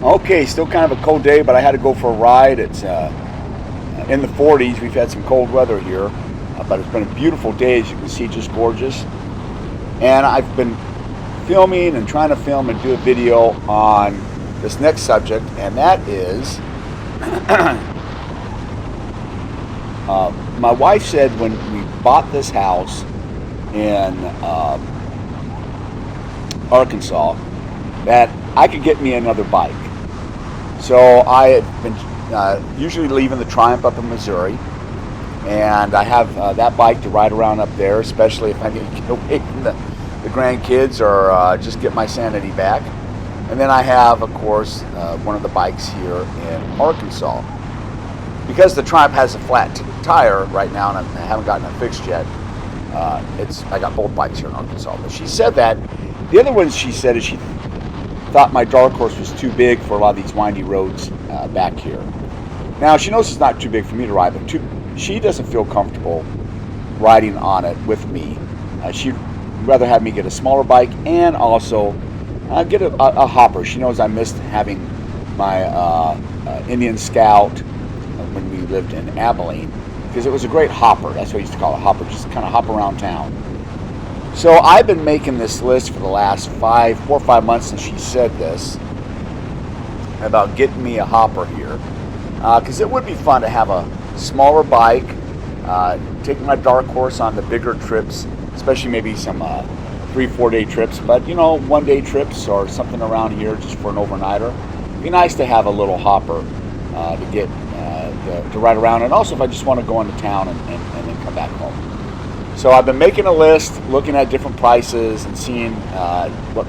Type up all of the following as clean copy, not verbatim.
Okay, still kind of a cold day, but I had to go for a ride. It's in the 40s. We've had some cold weather here, but it's been a beautiful day, as you can see, just gorgeous. And I've been filming and trying to film and do a video on this next subject, and that is my wife said when we bought this house in Arkansas that I could get me another bike. So I had been usually leaving the Triumph up in Missouri, and I have that bike to ride around up there, especially if I need to get away from the grandkids or just get my sanity back. And then I have, of course, one of the bikes here in Arkansas. Because the Triumph has a flat tire right now, and I haven't gotten it fixed yet, I got both bikes here in Arkansas. But she said that. The other one she said is she thought my Dark Horse was too big for a lot of these windy roads back here. Now, she knows it's not too big for me to ride, but she doesn't feel comfortable riding on it with me. She'd rather have me get a smaller bike and also get a hopper. She knows I missed having my Indian Scout when we lived in Abilene, because it was a great hopper. That's what I used to call it, a hopper, just kind of hop around town. So I've been making this list for the last 4 or 5 months since she said this about getting me a hopper here, because it would be fun to have a smaller bike, taking my Dark Horse on the bigger trips, especially maybe some 3-4 day trips, but 1 day trips or something around here just for an overnighter. It'd be nice to have a little hopper to get to ride around, and also if I just want to go into town and then come back home. So I've been making a list, looking at different prices and seeing what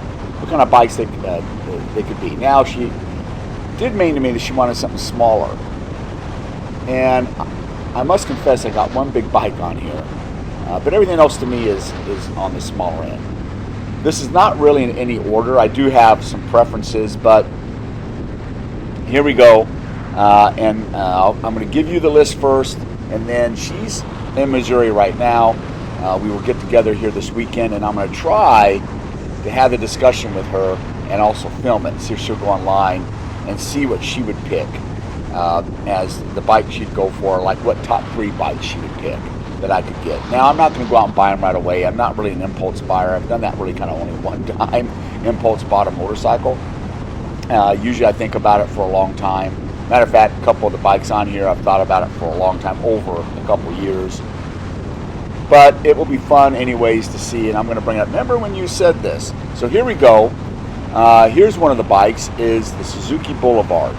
kind of bikes they could be. Now, she did mean to me that she wanted something smaller, and I must confess I got one big bike on here, but everything else to me is on the smaller end. This is not really in any order. I do have some preferences, but here we go. And I'm going to give you the list first, and then she's in Missouri right now. We will get together here this weekend, and I'm going to try to have a discussion with her and also film it and see if she'll go online and see what she would pick as the bike she'd go for, like what top 3 bikes she would pick that I could get. Now, I'm not going to go out and buy them right away. I'm not really an impulse buyer. I've done that really kind of only one time, impulse bought a motorcycle. Usually I think about it for a long time. Matter of fact, a couple of the bikes on here, I've thought about it for a long time, over a couple of years. But it will be fun anyways to see, and I'm going to bring it up. Remember when you said this? So here we go. Here's one of the bikes, is the Suzuki Boulevard.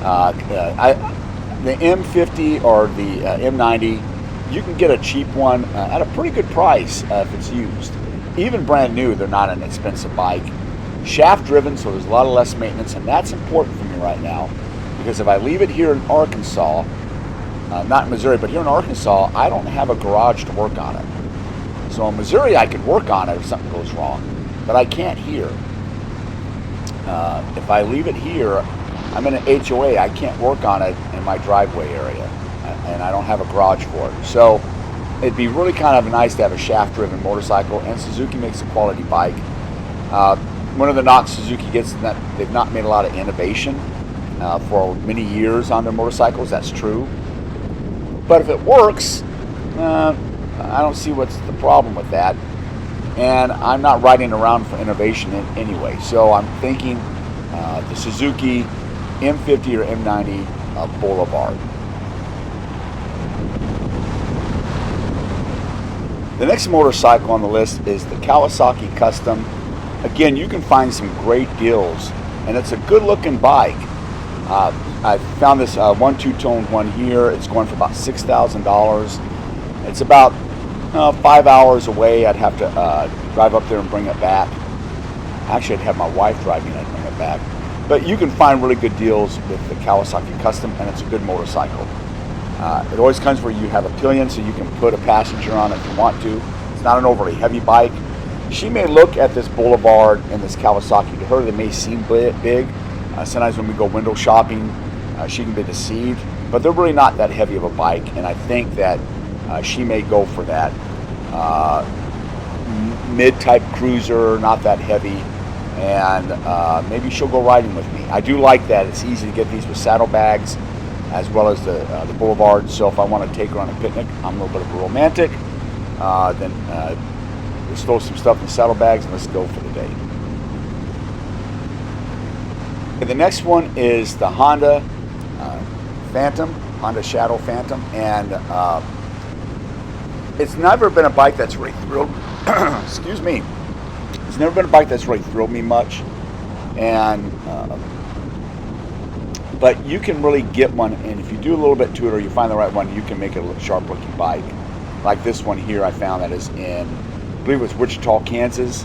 The M50 or the M90, you can get a cheap one at a pretty good price if it's used. Even brand new, they're not an expensive bike. Shaft driven, so there's a lot of less maintenance, and that's important for me right now, because if I leave it here in Arkansas, not in Missouri, but here in Arkansas, I don't have a garage to work on it. So in Missouri, I could work on it if something goes wrong, but I can't here. If I leave it here, I'm in an HOA. I can't work on it in my driveway area, and I don't have a garage for it. So it'd be really kind of nice to have a shaft-driven motorcycle, and Suzuki makes a quality bike. One of the knocks Suzuki gets is that they've not made a lot of innovation. for many years on their motorcycles. That's true. But if it works, I don't see what's the problem with that. And I'm not riding around for innovation anyway. So I'm thinking the Suzuki M50 or M90 Boulevard. The next motorcycle on the list is the Kawasaki Custom. Again, you can find some great deals, and it's a good looking bike. I found this one two-tone one here. It's going for about $6,000. It's about 5 hours away. I'd have to drive up there and bring it back. Actually, I'd have my wife drive me and bring it back. But you can find really good deals with the Kawasaki Custom, and it's a good motorcycle. It always comes where you have a pillion, so you can put a passenger on it if you want to. It's not an overly heavy bike. She may look at this Boulevard and this Kawasaki. To her, they may seem big. Sometimes when we go window shopping, she can be deceived. But they're really not that heavy of a bike, and I think that she may go for that mid-type cruiser, not that heavy, and maybe she'll go riding with me. I do like that. It's easy to get these with saddlebags, as well as the Boulevard. So if I want to take her on a picnic, I'm a little bit of a romantic, then let's throw some stuff in saddlebags and let's go for the day. Okay, the next one is the Honda Phantom, Honda Shadow Phantom, and it's never been a bike that's really thrilled. Excuse me. It's never been a bike that's really thrilled me much, and but you can really get one, and if you do a little bit to it or you find the right one, you can make it a sharp looking bike. Like this one here, I found that is in, I believe it was Wichita, Kansas,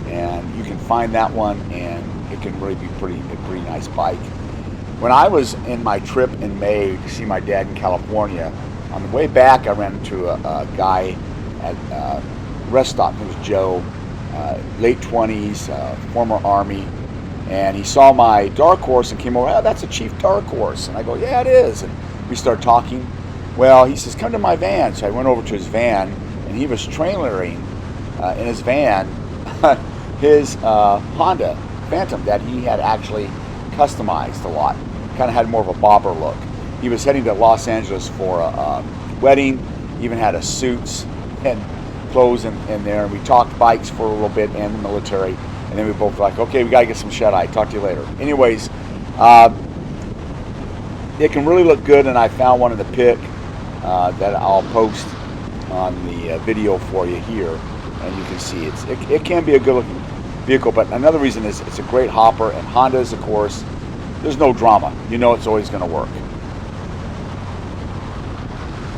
and you can find that one, and it can really be a pretty nice bike. When I was in my trip in May to see my dad in California, on the way back I ran into a guy at a rest stop. It was Joe, late 20s, former Army. And he saw my Dark Horse and came over, oh, that's a Chief Dark Horse. And I go, yeah, it is. And we start talking. Well, he says, come to my van. So I went over to his van, and he was trailering in his van his Honda Phantom that he had actually customized a lot. Kind of had more of a bobber look. He was heading to Los Angeles for a wedding, even had a suits and clothes in there. And we talked bikes for a little bit and the military. And then we both were like, okay, we got to get some shut-eye. Talk to you later. Anyways, it can really look good, and I found one in the pic that I'll post on the video for you here. And you can see it can be a good-looking vehicle, but another reason is it's a great hopper, and Hondas, of course, there's no drama. You know it's always going to work.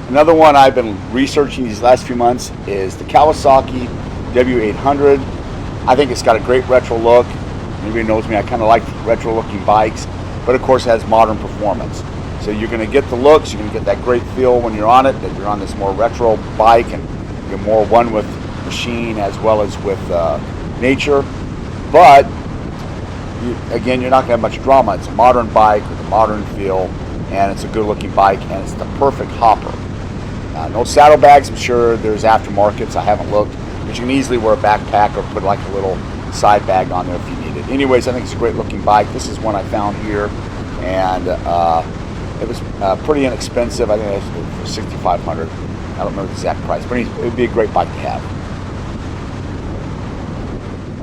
Another one I've been researching these last few months is the Kawasaki W800. I think it's got a great retro look. Anybody knows me, I kind of like retro looking bikes, but of course it has modern performance. So you're going to get the looks, you're going to get that great feel when you're on it, that you're on this more retro bike, and you're more one with machine as well as with nature. But again, you're not going to have much drama. It's a modern bike with a modern feel, and it's a good looking bike, and it's the perfect hopper. No saddlebags. I'm sure there's aftermarkets. I haven't looked. But you can easily wear a backpack or put like a little side bag on there if you need it. Anyways, I think it's a great looking bike. This is one I found here, and it was pretty inexpensive. I think it was for $6,500. I don't remember the exact price, but it would be a great bike to have.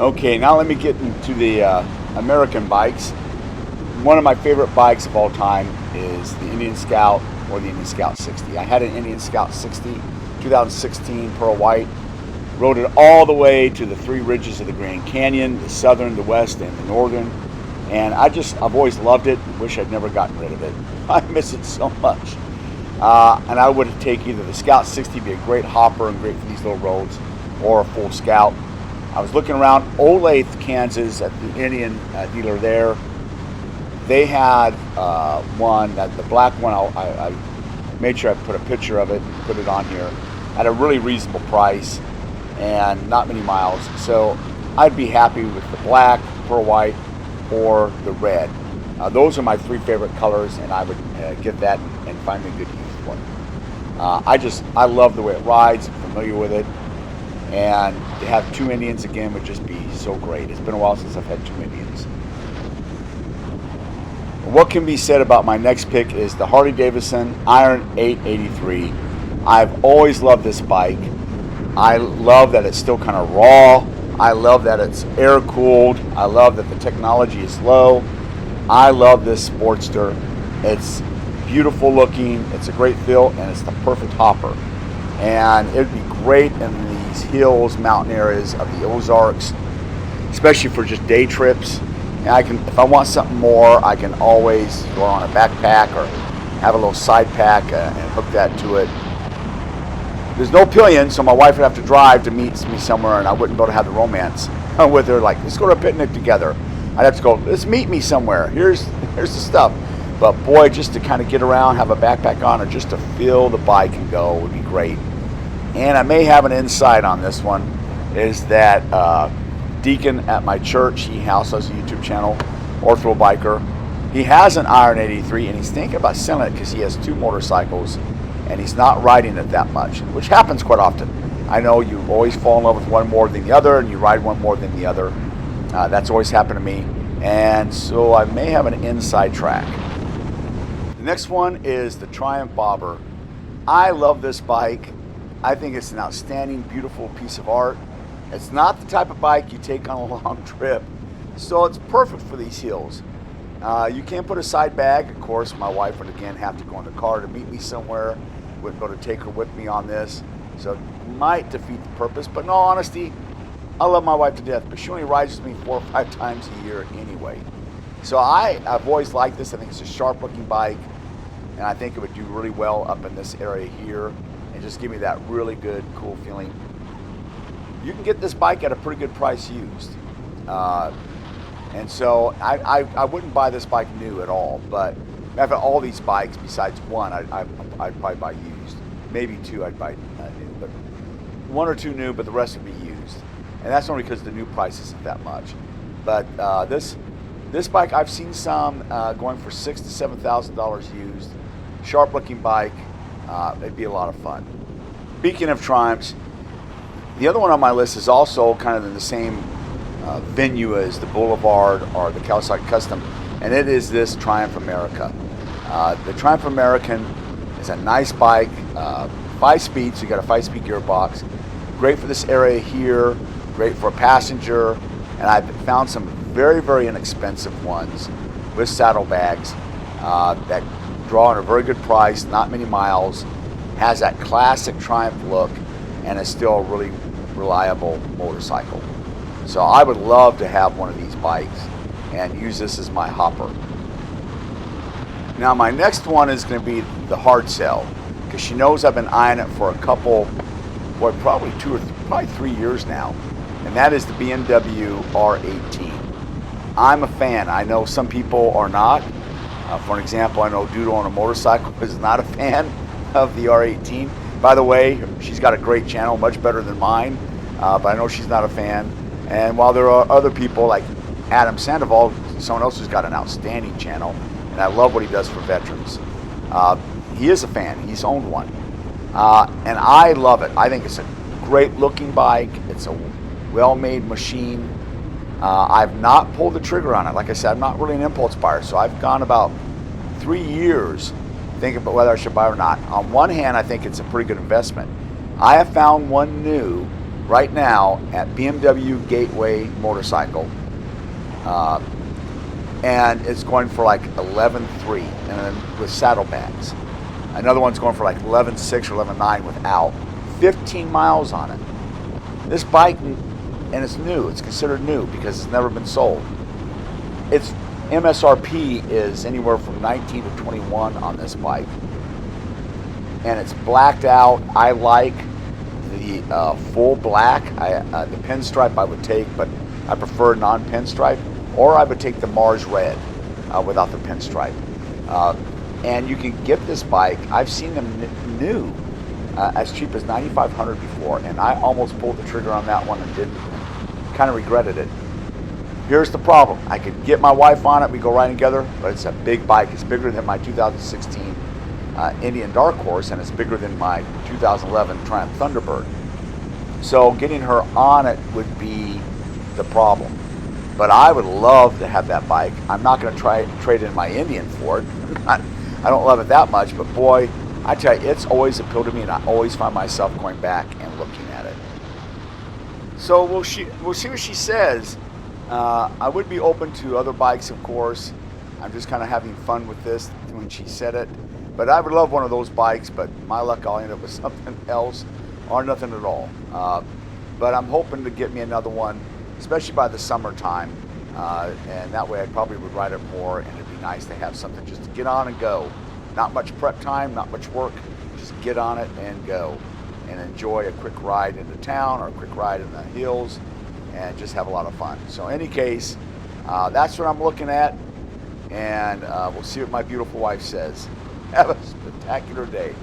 Okay, now let me get into the American bikes. One of my favorite bikes of all time is the Indian Scout or the Indian Scout 60. I had an Indian Scout 60, 2016, pearl white. Rode it all the way to the three ridges of the Grand Canyon, the southern, the west, and the northern. And I've always loved it and wish I'd never gotten rid of it. I miss it so much. And I would take either the Scout 60, be a great hopper and great for these little roads, or a full Scout. I was looking around Olathe, Kansas at the Indian dealer there. They had one, that the black one, I made sure I put a picture of it and put it on here, at a really reasonable price and not many miles. So I'd be happy with the black, pearl white, or the red. Those are my three favorite colors, and I would get that and find me a good used one. I love the way it rides. I'm familiar with it, and to have two Indians again would just be so great. It's been a while since I've had two Indians. what can be said about my next pick is the Harley Davidson Iron 883. I've always loved this bike. I love that it's still kind of raw. I love that it's air cooled. I love that the technology is low. I love this Sportster. It's beautiful looking, it's a great feel, and it's the perfect hopper. And it'd be great in these hills, mountain areas of the Ozarks, especially for just day trips. And I can, if I want something more, I can always go on a backpack or have a little side pack and hook that to it. There's no pillion, so my wife would have to drive to meet me somewhere, and I wouldn't be able to have the romance with her. Like, let's go to a picnic together. I'd have to go, let's meet me somewhere. Here's the stuff. But boy, just to kind of get around, have a backpack on, or just to feel the bike and go would be great. And I may have an insight on this one, is that Deacon at my church, he also has a YouTube channel, Ortho Biker. He has an Iron 83, and he's thinking about selling it because he has 2 motorcycles, and he's not riding it that much, which happens quite often. I know you always fall in love with one more than the other, and you ride one more than the other. That's always happened to me, and so I may have an inside track. The next one is the Triumph Bobber. I love this bike. I think it's an outstanding, beautiful piece of art. It's not the type of bike you take on a long trip, so it's perfect for these hills. You can't put a side bag. Of course, my wife would again have to go in the car to meet me somewhere. Wouldn't be able to take her with me on this, so it might defeat the purpose. But in all honesty, I love my wife to death, but she only rides with me 4 or 5 times a year anyway. So I've always liked this. I think it's a sharp looking bike, and I think it would do really well up in this area here and just give me that really good, cool feeling. You can get this bike at a pretty good price used. And so I wouldn't buy this bike new at all, but I've got all these bikes besides one I'd probably buy used. Maybe 2 I'd buy new, but 1 or 2 new, but the rest would be used. And that's only because the new price isn't that much. But this bike, I've seen some going for $6,000 to $7,000 used. Sharp looking bike, it'd be a lot of fun. Speaking of Triumphs, the other one on my list is also kind of in the same venue as the Boulevard or the Kawasaki Custom, and it is this Triumph America. The Triumph American is a nice bike, 5 speeds, so you got a 5-speed gearbox. Great for this area here, great for a passenger, and I've found some very, very inexpensive ones with saddlebags that draw in a very good price, not many miles, has that classic Triumph look, and is still a really reliable motorcycle. So I would love to have one of these bikes and use this as my hopper. Now my next one is going to be the hard sell, because she knows I've been eyeing it for a couple, boy, probably 3 years now, and that is the BMW R18. I'm a fan. I know some people are not. For an example, I know Doodle on a Motorcycle is not a fan of the R18. By the way, she's got a great channel, much better than mine, but I know she's not a fan. And while there are other people like Adam Sandoval, someone else who's got an outstanding channel, and I love what he does for veterans. He is a fan. He's owned one. And I love it. I think it's a great looking bike. It's a well-made machine. I've not pulled the trigger on it. Like I said, I'm not really an impulse buyer, so I've gone about 3 years thinking about whether I should buy it or not. On one hand, I think it's a pretty good investment. I have found one new right now at BMW Gateway Motorcycle, and it's going for like 11.3, and then with saddlebags. Another one's going for like 11.6 or 11.9 without. 15 miles on it. This bike, and it's new. It's considered new because it's never been sold. Its MSRP is anywhere from 19 to 21 on this bike, and it's blacked out. I like the full black. The pinstripe I would take, but I prefer non-pinstripe, or I would take the Mars Red without the pinstripe. And you can get this bike. I've seen them new as cheap as $9,500 before, and I almost pulled the trigger on that one and didn't. Kind of regretted it. Here's the problem. I could get my wife on it. We go riding together, but it's a big bike. It's bigger than my 2016 Indian Dark Horse, and it's bigger than my 2011 Triumph Thunderbird. So getting her on it would be the problem. But I would love to have that bike. I'm not going to trade in my Indian for it. I don't love it that much, but boy, I tell you, it's always appealed to me, and I always find myself going back and looking at it. So we'll see what she says. I would be open to other bikes, of course. I'm just kind of having fun with this when she said it. But I would love one of those bikes, but my luck, I'll end up with something else or nothing at all. But I'm hoping to get me another one, especially by the summertime. And that way I probably would ride it more, and it'd be nice to have something just to get on and go. Not much prep time, not much work, just get on it and go. And enjoy a quick ride into town or a quick ride in the hills and just have a lot of fun. So in any case, that's what I'm looking at, and we'll see what my beautiful wife says. Have a spectacular day.